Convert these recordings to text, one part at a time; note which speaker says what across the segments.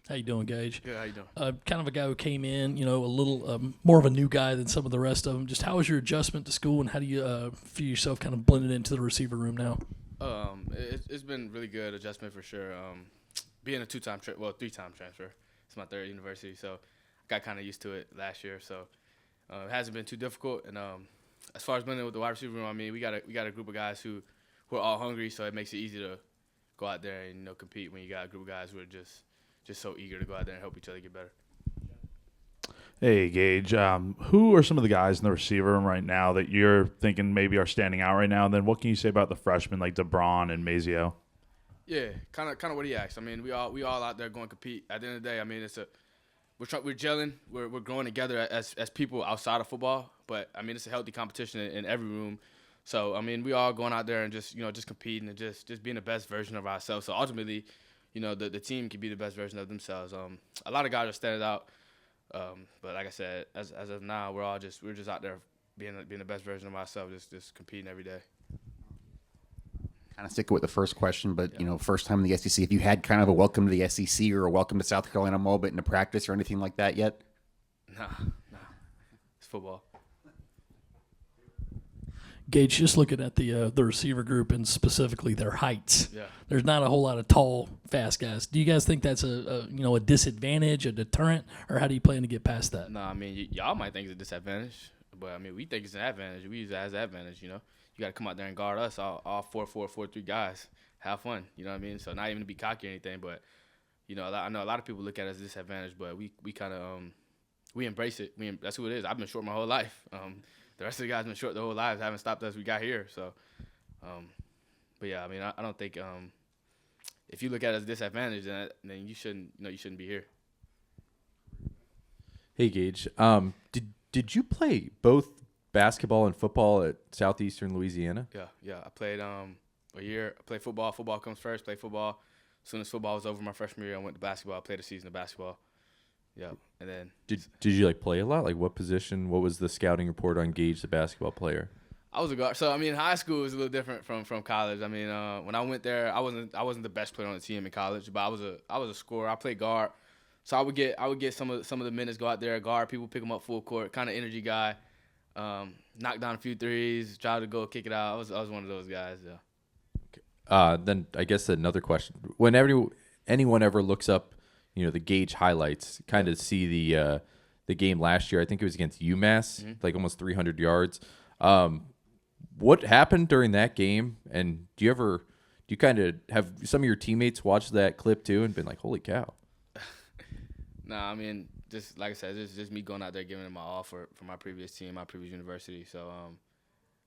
Speaker 1: How you doing, Gage?
Speaker 2: Good, how you doing?
Speaker 1: Kind of a guy who came in, a little more of a new guy than some of the rest of them. Just how was your adjustment to school, and how do you feel yourself kind of blended into the receiver room now?
Speaker 2: It's been really good adjustment for sure. Being a three-time transfer. It's my third university, so I got kind of used to it last year. So it hasn't been too difficult. And as far as blending with the wide receiver room, I mean, we got a group of guys who are all hungry, so it makes it easy to go out there and compete when you got a group of guys who are just so eager to go out there and help each other get better.
Speaker 3: Hey, Gage. Who are some of the guys in the receiver room right now that you're thinking maybe are standing out right now? And then what can you say about the freshmen like DeBron and Mazio?
Speaker 2: Yeah, kind of what he asked. I mean, we all out there going to compete. At the end of the day, I mean, we're gelling, we're growing together as people outside of football. But I mean, it's a healthy competition in every room. So I mean, we all going out there and just competing and just being the best version of ourselves. So ultimately, the team can be the best version of themselves. A lot of guys are standing out. But like I said, as of now, we're just out there being the best version of ourselves, just competing every day.
Speaker 4: Kind of sticking with the first question, but first time in the SEC. Have you had kind of a welcome to the SEC or a welcome to South Carolina moment into practice or anything like that yet?
Speaker 2: Nah, it's football.
Speaker 1: Gage, just looking at the receiver group and specifically their heights.
Speaker 2: Yeah.
Speaker 1: There's not a whole lot of tall, fast guys. Do you guys think that's a disadvantage, a deterrent, or how do you plan to get past that?
Speaker 2: No, I mean, y'all might think it's a disadvantage, but I mean, we think it's an advantage. We use it as an advantage, You got to come out there and guard us, all 4-4-4-3 guys. Have fun, you know what I mean? So not even to be cocky or anything, but, I know a lot of people look at it as a disadvantage, but we kind of we embrace it. That's who it is. I've been short my whole life. The rest of the guys been short their whole lives. Haven't stopped us. We got here. So, but yeah, I mean, I don't think if you look at it as a disadvantage, then you shouldn't be here.
Speaker 5: Hey Gage, did you play both basketball and football at Southeastern Louisiana?
Speaker 2: Yeah. I played a year. I played football. Football comes first. Played football. As soon as football was over my freshman year, I went to basketball. I played a season of basketball. Yeah, and then
Speaker 5: Did you play a lot? Like what position? What was the scouting report on Gage, the basketball player?
Speaker 2: I was a guard. So I mean, high school was a little different from college. I mean, when I went there, I wasn't the best player on the team in college, but I was a scorer. I played guard, so I would get some of the minutes, go out there, guard people, pick them up full court, kind of energy guy, knock down a few threes, try to go kick it out. I was one of those guys. Yeah.
Speaker 5: Then I guess another question: whenever anyone ever looks up, the Gage highlights, kind of see the game last year. I think it was against UMass, like almost 300 yards. What happened during that game? And do you kind of have some of your teammates watch that clip too and been like, "Holy cow"?
Speaker 2: Nah, I mean, just like I said, just me going out there giving it my all for my previous team, my previous university. So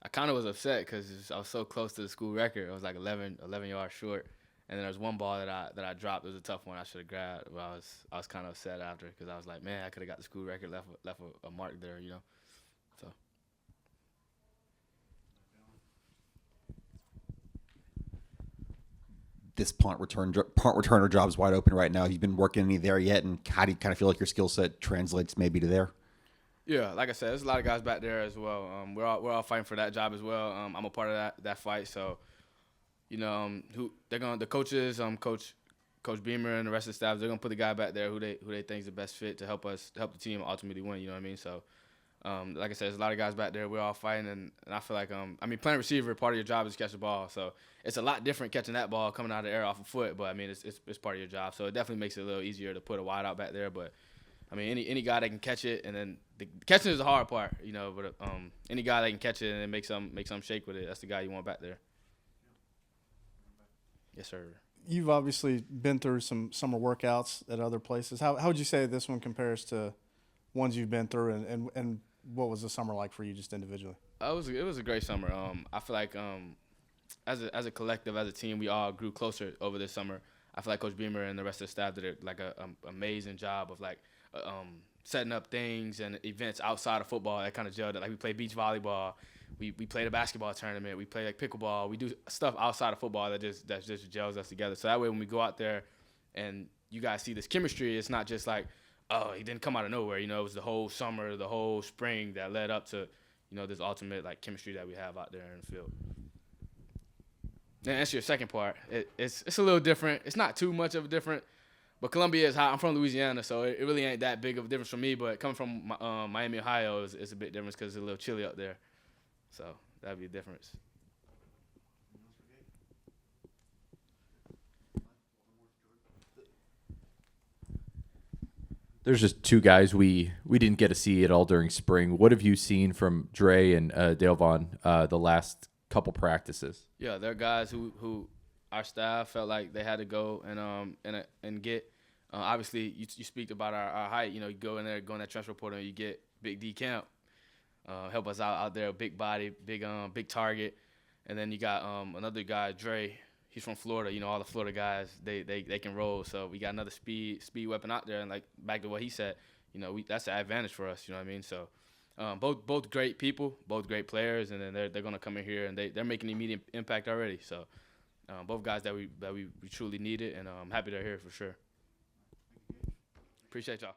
Speaker 2: I kind of was upset because I was so close to the school record. I was like 11 yards short. And then there was one ball that I dropped. It was a tough one I should have grabbed. But I was kind of upset after because I was like, man, I could have got the school record, left a mark there, So.
Speaker 4: This punt returner job is wide open right now. Have you been working any there yet? And how do you kind of feel like your skill set translates maybe to there?
Speaker 2: Yeah, like I said, there's a lot of guys back there as well. We're all fighting for that job as well. I'm a part of that fight, so. The coaches, Coach Beamer and the rest of the staff, they're gonna put the guy back there who they think is the best fit to help the team ultimately win. You know what I mean? So, like I said, there's a lot of guys back there. We're all fighting, and I feel like playing receiver, part of your job is catch the ball. So it's a lot different catching that ball coming out of the air off a foot, but I mean it's part of your job. So it definitely makes it a little easier to put a wide out back there. But I mean any guy that can catch it, and then catching is the hard part, But any guy that can catch it and make some shake with it, that's the guy you want back there. Yes, sir.
Speaker 6: You've obviously been through some summer workouts at other places. How would you say this one compares to ones you've been through, and what was the summer like for you just individually?
Speaker 2: It was a great summer. I feel like as a collective, as a team, we all grew closer over this summer. I feel like Coach Beamer and the rest of the staff did an amazing job of setting up things and events outside of football that kind of gelled. Like we played beach volleyball. We played a basketball tournament. We play pickleball. We do stuff outside of football that just gels us together. So that way when we go out there and you guys see this chemistry, it's not just like, oh, he didn't come out of nowhere. It was the whole summer, the whole spring that led up to, this ultimate chemistry that we have out there in the field. And answer your second part, it's a little different. It's not too much of a different, But Columbia is hot. I'm from Louisiana, so it really ain't that big of a difference for me. But coming from Miami, Ohio, is a bit different because it's a little chilly up there. So that'd be a difference.
Speaker 5: There's just two guys we didn't get to see at all during spring. What have you seen from Dre and Dale Vaughn the last couple practices?
Speaker 2: Yeah, they're guys who our staff felt like they had to go and get. Obviously, you speak about our height. You know, you go in there, go in that transfer portal, and you get Big D Camp. Help us out there, big body, big target. And then you got another guy, Dre. He's from Florida. You know, all the Florida guys, they can roll. So we got another speed weapon out there. And like back to what he said, you know, that's an advantage for us. You know what I mean? So both great people, both great players, and then they're gonna come in here and they're making immediate impact already. So both guys that we truly needed, and I'm happy they're here for sure. Appreciate y'all.